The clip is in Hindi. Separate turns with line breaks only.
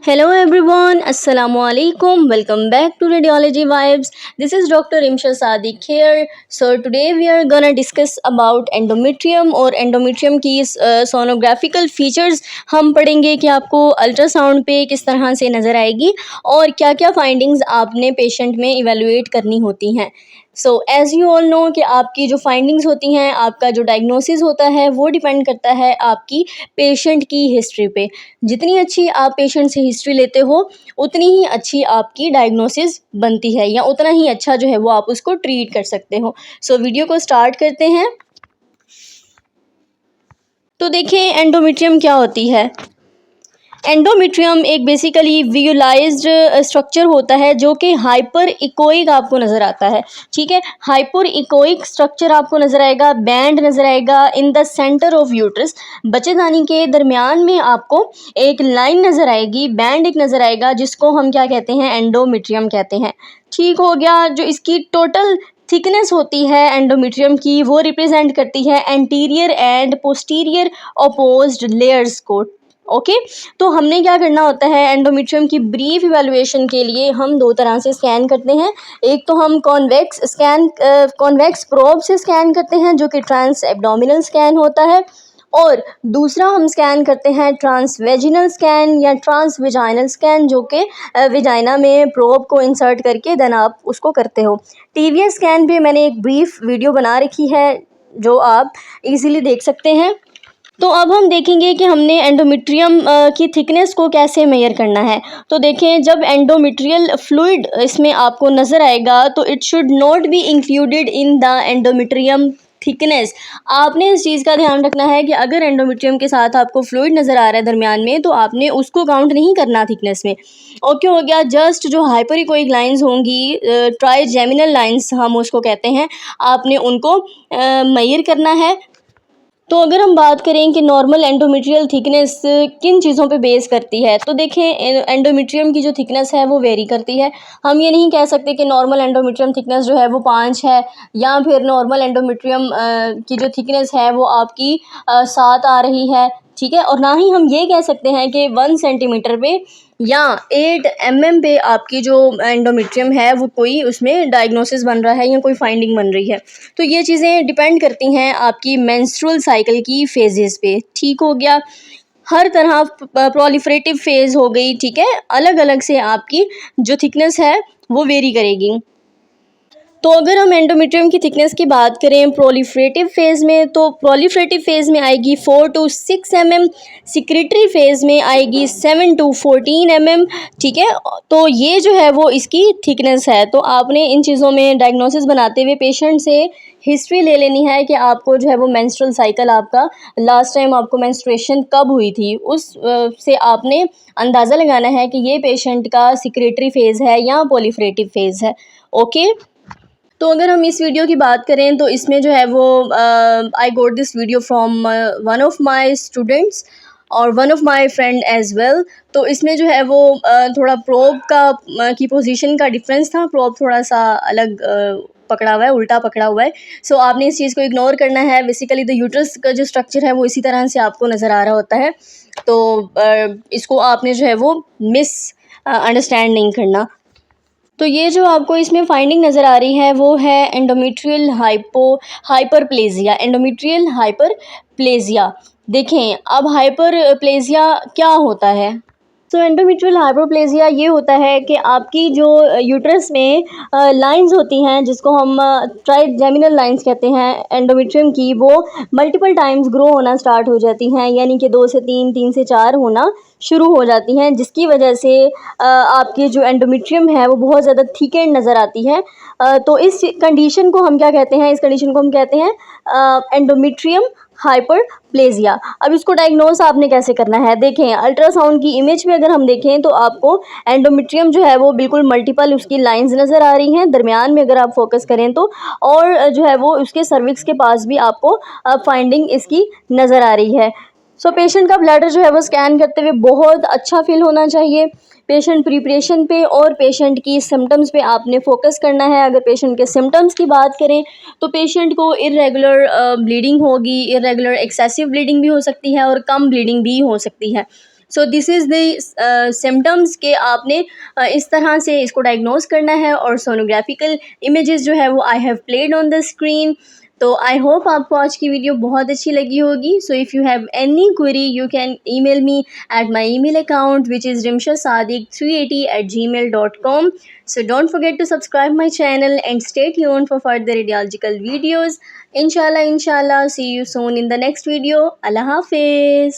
Hello everyone, Assalamu alaikum. Welcome back to Radiology Vibes. This is Dr. Imsha Sadiq here. So today we are gonna discuss about endometrium और endometrium की sonographical features हम पढ़ेंगे कि आपको अल्ट्रासाउंड पे किस तरह से नज़र आएगी और क्या क्या फाइंडिंग्स आपने पेशेंट में इवेलुएट करनी होती हैं। So as you all know कि आपकी जो फाइंडिंग्स होती हैं, आपका जो डायग्नोसिस होता है वो डिपेंड करता है आपकी पेशेंट की हिस्ट्री पे। जितनी अच्छी आप पेशेंट से हिस्ट्री लेते हो उतनी ही अच्छी आपकी डायग्नोसिस बनती है या उतना ही अच्छा जो है वो आप उसको ट्रीट कर सकते हो। सो वीडियो को स्टार्ट करते हैं। तो देखें एंडोमेट्रियम क्या होती है। एंडोमेट्रियम एक बेसिकली विजुलाइज्ड स्ट्रक्चर होता है जो कि हाइपर इकोइक आपको नज़र आता है। ठीक है, हाइपर इकोइक स्ट्रक्चर आपको नज़र आएगा, बैंड नज़र आएगा in the centre of uterus. बच्चेदानी के दरमियान में आपको एक लाइन नज़र आएगी, बैंड एक नज़र आएगा जिसको हम क्या कहते हैं, एंडोमेट्रियम कहते हैं। ठीक हो गया। जो इसकी टोटल थिकनेस होती है एंडोमेट्रियम की वो रिप्रेजेंट करती है anterior and posterior opposed layers को। ओके तो हमने क्या करना होता है, एंडोमेट्रियम की ब्रीफ इवैल्यूएशन के लिए हम दो तरह से स्कैन करते हैं। एक तो हम कॉन्वेक्स प्रोब से स्कैन करते हैं जो कि ट्रांस एब्डोमिनल स्कैन होता है, और दूसरा हम स्कैन करते हैं ट्रांसवेजिनल स्कैन या ट्रांसवेजाइनल स्कैन जो कि वेजाइना में प्रोब को इंसर्ट करके देन आप उसको करते हो। टीवीएस स्कैन पे मैंने एक ब्रीफ वीडियो बना रखी है जो आप इजीली देख सकते हैं। तो अब हम देखेंगे कि हमने एंडोमेट्रियम की थिकनेस को कैसे मेजर करना है। तो देखें, जब एंडोमेट्रियल फ्लूइड इसमें आपको नज़र आएगा तो it should not be included in the endometrium thickness. आपने इस चीज़ का ध्यान रखना है कि अगर एंडोमेट्रियम के साथ आपको फ्लूइड नज़र आ रहा है दरमियान में तो आपने उसको काउंट नहीं करना थिकनेस में। ओके हो गया। जस्ट जो हाइपरिकोइक लाइंस होंगी, ट्राइजेमिनल लाइंस हम उसको कहते हैं, आपने उनको मेजर करना है। तो अगर हम बात करें कि नॉर्मल एंडोमेट्रियल थिकनेस किन चीज़ों पे बेस करती है, तो देखें एंडोमेट्रियम की जो थिकनेस है वो वेरी करती है। हम ये नहीं कह सकते कि नॉर्मल एंडोमेट्रियम थिकनेस जो है वो 5 है या फिर नॉर्मल एंडोमेट्रियम की जो थिकनेस है वो आपकी 7 आ रही है। ठीक है, और ना ही हम ये कह सकते हैं कि 1 सेंटीमीटर पे या 8 mm पे आपकी जो एंडोमेट्रियम है वो कोई उसमें डायग्नोसिस बन रहा है या कोई फाइंडिंग बन रही है। तो ये चीज़ें डिपेंड करती हैं आपकी मेंस्ट्रुअल साइकिल की फेजेस पे। ठीक हो गया। हर तरह प्रोलिफरेटिव फेज़ हो गई, ठीक है, अलग अलग से आपकी जो थिकनेस है वो वेरी करेगी। तो अगर हम एंडोमेट्रियम की थिकनेस की बात करें प्रोलिफरेटिव फेज़ में, तो प्रोलिफरेटिव फेज़ में आएगी 4 to 6 mm, सिक्रेटरी फेज़ में आएगी 7 to 14 mm। ठीक है, तो ये जो है वो इसकी थिकनेस है। तो आपने इन चीज़ों में डायग्नोसिस बनाते हुए पेशेंट से हिस्ट्री ले लेनी है कि आपको जो है वो मेंस्ट्रुअल साइकिल, आपका लास्ट टाइम आपको मेंस्ट्रुएशन कब हुई थी, उस से आपने अंदाज़ा लगाना है कि ये पेशेंट का सिक्रेटरी फेज़ है या प्रोलिफरेटिव फेज़ है। ओके, तो अगर हम इस वीडियो की बात करें तो इसमें जो है वो I got this video from one of my students और one of my friend as well. तो इसमें जो है वो थोड़ा प्रोब का की पोजीशन का डिफरेंस था। प्रोब थोड़ा सा अलग पकड़ा हुआ है, उल्टा पकड़ा हुआ है। सो आपने इस चीज़ को इग्नोर करना है। बेसिकली द यूट्रस का जो स्ट्रक्चर है वो इसी तरह से आपको नज़र आ रहा होता है। तो इसको आपने जो है वो मिस अंडरस्टैंड नहीं करना। तो ये जो आपको इसमें फाइंडिंग नज़र आ रही है वो है एंडोमेट्रियल हाइपरप्लेजिया। Endometrial hyperplasia. देखें, अब हाइपरप्लेजिया क्या होता है। तो एंडोमेट्रियल हाइपरप्लेजिया ये होता है कि आपकी जो यूट्रस में लाइंस होती हैं जिसको हम ट्राइजेमिनल लाइंस कहते हैं एंडोमेट्रियम की, वो मल्टीपल टाइम्स ग्रो होना स्टार्ट हो जाती हैं, यानी कि 2 से 3, 3 से 4 होना शुरू हो जाती हैं, जिसकी वजह से आपकी जो एंडोमेट्रियम है वो बहुत ज़्यादा थिकेंड नज़र आती है। तो इस कंडीशन को हम क्या कहते हैं, इस कंडीशन को हम कहते हैं एंडोमेट्रियम हाइपरप्लेजिया। अब इसको डायग्नोस आपने कैसे करना है, देखें अल्ट्रासाउंड की इमेज में अगर हम देखें तो आपको एंडोमेट्रियम जो है वो बिल्कुल मल्टीपल उसकी लाइंस नज़र आ रही हैं दरमियान में अगर आप फोकस करें तो, और जो है वो उसके सर्विक्स के पास भी आपको फाइंडिंग इसकी नज़र आ रही है। सो पेशेंट का ब्लैडर जो है वो स्कैन करते हुए बहुत अच्छा फील होना चाहिए। पेशेंट प्रिपरेशन पे और पेशेंट की सिम्टम्स पे आपने फोकस करना है। अगर पेशेंट के सिम्टम्स की बात करें तो पेशेंट को इरेगुलर ब्लीडिंग होगी, इरेगुलर एक्सेसिव ब्लीडिंग भी हो सकती है और कम ब्लीडिंग भी हो सकती है। So this is the symptoms के आपने इस तरह से इसको डायग्नोज करना है। और सोनोग्राफिकल इमेजेस जो है वो I have played on the screen. तो आई होप आपको आज की वीडियो बहुत अच्छी लगी होगी। So if you have any query you can email me at my email account, which is rimshasadiq380@gmail.com. So don't forget to subscribe my channel and stay tuned for further radiological videos. Inshallah, see you soon in the next video. Allah Hafiz.